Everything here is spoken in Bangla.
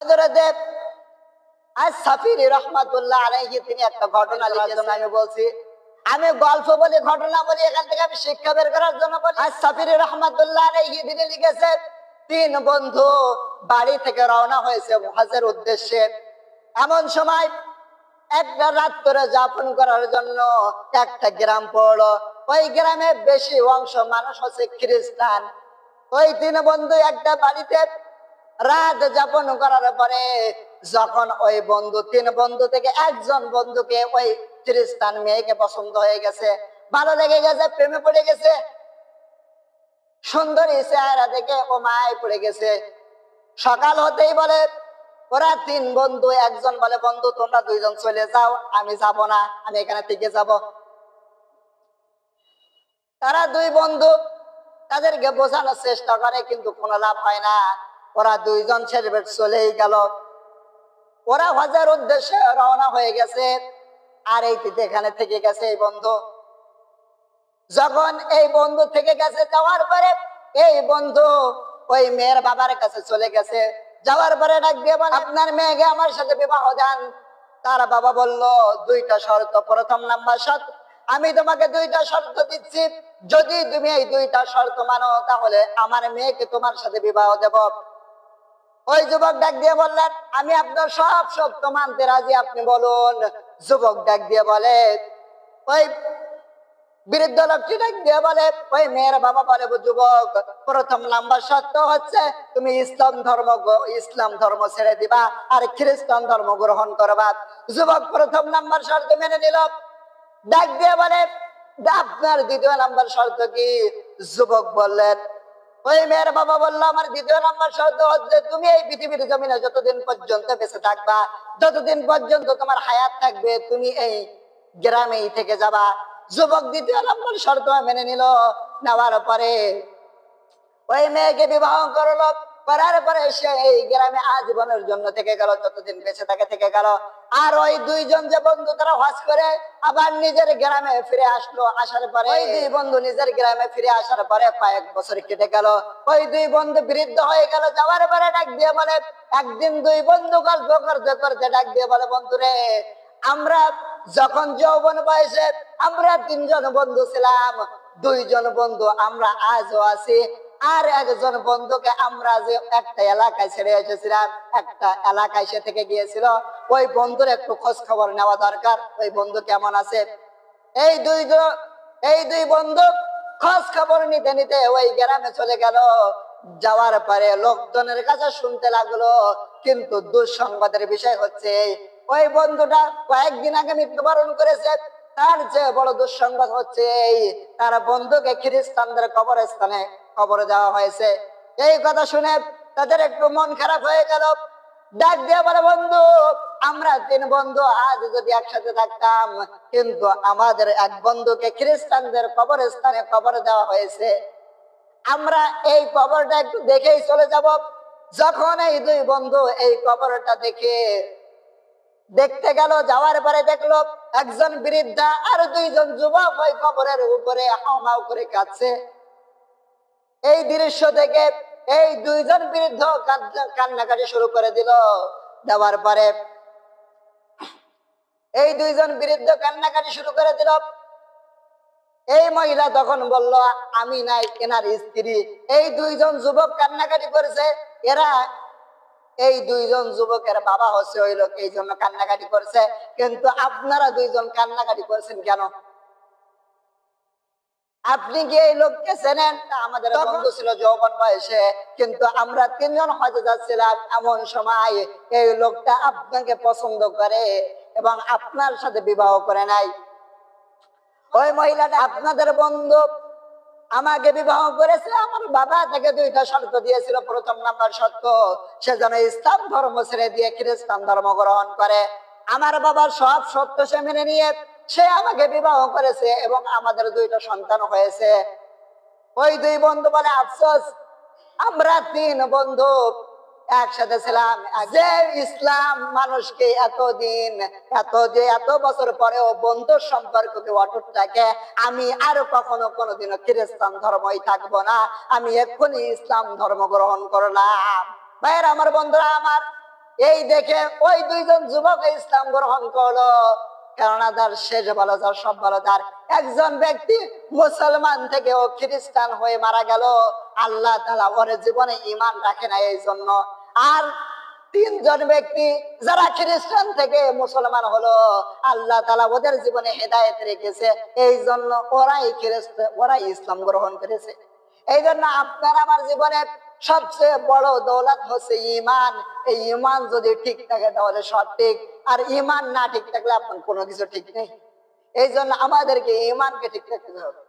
হযরত আস-সাফিরি রাহমাতুল্লাহ আলাইহি তিনি একটা ঘটনা লিখেছেন। আমি বলছি, আমি গল্প বলি, ঘটনা বলি, এখান থেকে আমি শিক্ষা বের করার জন্য বলি। আস-সাফিরি রাহমাতুল্লাহ আলাইহি তিনি লিখেছেন, তিন বন্ধু বাড়ি থেকে রওনা হয়েছে হজের উদ্দেশ্যে। এমন সময় একটা রাত্রে যাপন করার জন্য একটা গ্রাম পড়লো। ওই গ্রামে বেশি অংশ মানুষ হচ্ছে খ্রিস্টান। ওই তিন বন্ধু একটা বাড়িতে রাত যাপন করার পরে যখন ওই বন্ধু, তিন বন্ধু থেকে একজন বন্ধুকে ওই খ্রিস্টান মেয়েকে পছন্দ হয়ে গেছে, ভালো লেগে গেছে, প্রেমে পড়ে গেছে, সুন্দরী চেহারা দেখে ও মায় পড়ে গেছে। সকাল হতেই বলে ওরা তিন বন্ধু, একজন বলে, বন্ধু তোমরা দুইজন চলে যাও, আমি যাব না, আমি এখানে থেকে যাব। তারা দুই বন্ধু তাদেরকে বোঝানোর চেষ্টা করে, কিন্তু কোনো লাভ হয় না। ওরা দুইজন ছেড়ে চলেই গেল। ওরা হজের উদ্দেশ্যে রওনা হয়ে গেছে, আর এই এখানে থেকে গেছে এই বন্ধু। যখন এই বন্ধু থেকে গেছে, যাওয়ার পরে এই বন্ধু ওই মেয়ের বাবার কাছে চলে গেছে। যাওয়ার পরে ডাক দিয়ে বলে, আপনার মেয়েকে আমার সাথে বিবাহ দেন। তার বাবা বলল, দুইটা শর্ত। প্রথম নাম্বার শর্ত, আমি তোমাকে দুইটা শর্ত দিচ্ছি, যদি তুমি এই দুইটা শর্ত মানো তাহলে আমার মেয়েকে তোমার সাথে বিবাহ দেব। ওই যুবক ডাক দিয়ে বললেন, আমি আপনার সব শর্ত মানতে রাজি, আপনি বলুন। যুবক ডাক দিয়ে বলে, ওই বৃদ্ধ লোকটি ডাক দিয়ে বলে, ওই মেয়ের বাবা বলে, যুবক প্রথম নাম্বার শর্ত হচ্ছে তুমি ইসলাম ধর্ম ছেড়ে দিবা আর খ্রিস্টান ধর্ম গ্রহণ করবা। যুবক প্রথম নাম্বার শর্ত মেনে নিল। ডাক দিয়ে বলে, আপনার দ্বিতীয় নাম্বার শর্ত কি? যুবক বললেন, ওই মেয়ের বাবা বললো, আমার দ্বিতীয় নাম্বার শর্ত হচ্ছে তুমি এই পৃথিবীর জমিনে যতদিন পর্যন্ত বেঁচে থাকবা, যতদিন পর্যন্ত তোমার হায়াত থাকবে, তুমি এই গ্রামেই থেকে যাবা। যুবক দ্বিতীয় নম্বর শর্ত মেনে নিল। নেওয়ার পরে ওই মেয়েকে বিবাহ করলো। করার পরে সে এই গ্রামে আজীবনের জন্য থেকে গেল, যতদিন বেঁচে থাকে থেকে গেল। আর ওই দুইজন যে বন্ধু, তারা হজ করে আবার নিজের গ্রামে ফিরে আসলো। আসার পরে ওই দুই বন্ধু নিজের গ্রামে ফিরে আসার পরে কয়েক বছর কেটে গেল। ওই দুই বন্ধু বৃদ্ধ হয়ে গেল। যাওয়ার পরে ডাক দিয়ে বলে, একদিন দুই বন্ধু গল্প করতে করতে ডাক দিয়ে বলে, বন্ধুরে, আমরা যখন যৌবন বয়সে আমরা তিনজন বন্ধু ছিলাম, দুইজন বন্ধু আমরা আজও আছি। আর একজন বন্ধুকে আমরা যে একটা এলাকায় ছেড়ে এসেছিলাম, একটা এলাকায় সে থেকে গিয়েছিল, ওই বন্ধুর একটু খোঁজ খবর নেওয়া দরকার, ওই বন্ধু কেমন আছে। এই দুই বন্ধু খোঁজ খবর নিতে নিতে ওই গ্রামে চলে গেল। যাওয়ার পরে লোকজনের কাছে শুনতে লাগলো, কিন্তু দুঃসংবাদের বিষয় হচ্ছে ওই বন্ধুটা কয়েকদিন আগে মৃত্যুবরণ করেছে। তার যে বড় দুঃসংবাদ হচ্ছে তার বন্ধুকে খ্রিস্টানদের কবরস্থানে কবর দেওয়া হয়েছে। এই কথা শুনে তাদের একটু মন খারাপ হয়ে গেল। ডাক দিয়ে বলে, বন্ধু, আমরা তিন বন্ধু আজ যদি একসাথে থাকতাম, কিন্তু আমাদের এক বন্ধুকে খ্রিস্টানদের কবরস্থানে কবর দেওয়া হয়েছে, আমরা এই কবরটা একটু দেখেই চলে যাব। যখন এই দুই বন্ধু এই কবরটা দেখতে গেল, যাওয়ার পরে দেখলো একজন বৃদ্ধা আর দুইজন যুবক ওই কবরের উপরে হাউমাউ করে কাঁদছে। এই দৃশ্য দেখে এই দুইজন বৃদ্ধ কান্নাকাটি শুরু করে দিল। দেওয়ার পরে এই দুইজন বৃদ্ধ কান্নাকাটি শুরু করে দিল। এই মহিলা তখন বলল, আমি নাই, এনার স্ত্রী। এই দুইজন যুবক কান্নাকাটি করেছে, এরা এই দুইজন যুবকের বাবা হচ্ছে ওই লোক, এই জন্য কান্নাকাটি করছে। কিন্তু আপনারা দুইজন কান্নাকাটি করছেন কেন? আপনি কি এই লোককে চেনেন? আমাদের বন্ধু ছিল যৌবন বয়সে, কিন্তু আমরা তিনজন হজে যাচ্ছিলাম, এমন সময় এই লোকটা আপনাকে পছন্দ করে এবং আপনার সাথে বিবাহ করে নাই। ওই মহিলাটা, আপনাদের বন্ধু আমাকে বিবাহ করেছে, আমার বাবা তাকে দুইটা শর্ত দিয়েছিল। প্রথম নাম্বার শর্ত, সে যেন ইসলাম ধর্ম ছেড়ে দিয়ে খ্রিস্টান ধর্ম গ্রহণ করে। আমার বাবার সব শর্ত সে মেনে নিয়ে সে আমাকে বিবাহ করেছে এবং আমাদের দুইটা সন্তান হয়েছে। ওই দুই বন্ধু বলে, আফসোস, আমরা তিন বন্ধু একসাথে ছিলাম, যে ইসলাম মানুষকে এত বছর পরেও বন্ধুর সম্পর্ককে অটুট থাকে, আমি আর কখনো কোনোদিনও খ্রিস্টান ধর্মই থাকবো না, আমি এক্ষুনি ইসলাম ধর্ম গ্রহণ করলাম। ভাইয়ের আমার, বন্ধুরা আমার, এই দেখে ওই দুইজন যুবক ইসলাম গ্রহণ করলো, কেননা তার শেষ ভালো তার সব ভালো তার। একজন ব্যক্তি মুসলমান থেকে ও খ্রিস্টান হয়ে মারা গেল, আল্লাহ তাআলা ওর জীবনে ঈমান রাখে না এই জন্য। আর তিনজন ব্যক্তি যারা খ্রিস্টান থেকে মুসলমান হলো, আল্লাহ তাআলা ওদের জীবনে হেদায়েত রেখেছে, এই জন্য ওরাই ইসলাম গ্রহণ করেছে। এই জন্য আপনার আমার জীবনের সবচেয়ে বড় দৌলত হচ্ছে ঈমান। এই ঈমান যদি ঠিক থাকে তাহলে সব ঠিক, আর ঈমান না ঠিক থাকলে আপনার কোনো কিছু ঠিক নেই। এই জন্য আমাদেরকে ঈমানকে ঠিক রাখতে হবে।